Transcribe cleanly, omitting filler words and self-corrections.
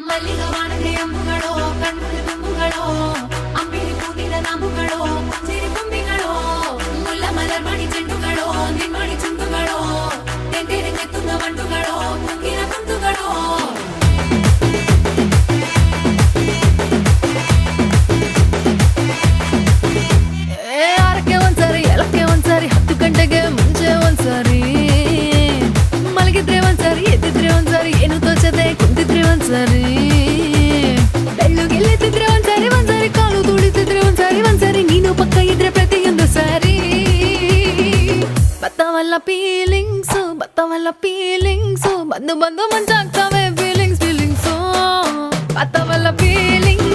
ಮಲ್ಲಿಗವಾಣದೆ ಅಂಬುಗಳೋ ಕಣ್ಮುಡಿ ತುಂಬುಗಳೋ ಅಂಬಿಳಿ ಕೂದಿದ ನಾಂಬುಗಳೋ ಸಿರಿ ಕೊಂಬಿಗಳೋ ಮುಲ್ಲ ಮಲರ್ಮಣಿ ಚೆಂಡುಗಳೋ ನಿಮ್ಮಣಿ ಚುಂಡುಗಳೋ ತೆಂತೆರೆ ಕೆತ್ತುಂಗ ಮಂಡುಗಳೋ ಕುಂಗಿನ ಕುಂದುಗಳೋ ಆರಕ್ಕೆ ಒಂದ್ಸರಿ ಎಲಕ್ಕೆ ಒಂದ್ಸರಿ 10 ಗಂಟೆಗೆ ಮುಂಚೆ ಒಂದ್ಸರಿ ಮಲಗಿದ್ರೆ ಒಂದ್ಸರಿ ಎದ್ದಿದ್ರೆ ಒಂದ್ಸರಿ ಏನು ತೋಚದೆ ಕುಂತಿದ್ರೆ ಒಂದ್ಸರಿ ಬೆಳ್ಳುಗೆಲ್ಲಿದ್ರೆ ಒಂದ್ಸರಿ ಒಂದ್ಸರಿ ಕಾಲು ತುಳಿತಿದ್ರೆ ಒಂದ್ಸರಿ ನೀನು ಪಕ್ಕ ಇದ್ರೆ ಪ್ರತಿಯೊಂದು ಸಾರಿ ಬತ್ತವಲ್ಲ ಫೀಲಿಂಗ್ಸು ಬಂದು ಬಂದು ಮಂಚಾಗ್ತವೆ ಫೀಲಿಂಗ್ಸು ಬತ್ತವಲ್ಲ ಫೀಲಿಂಗ್ಸ್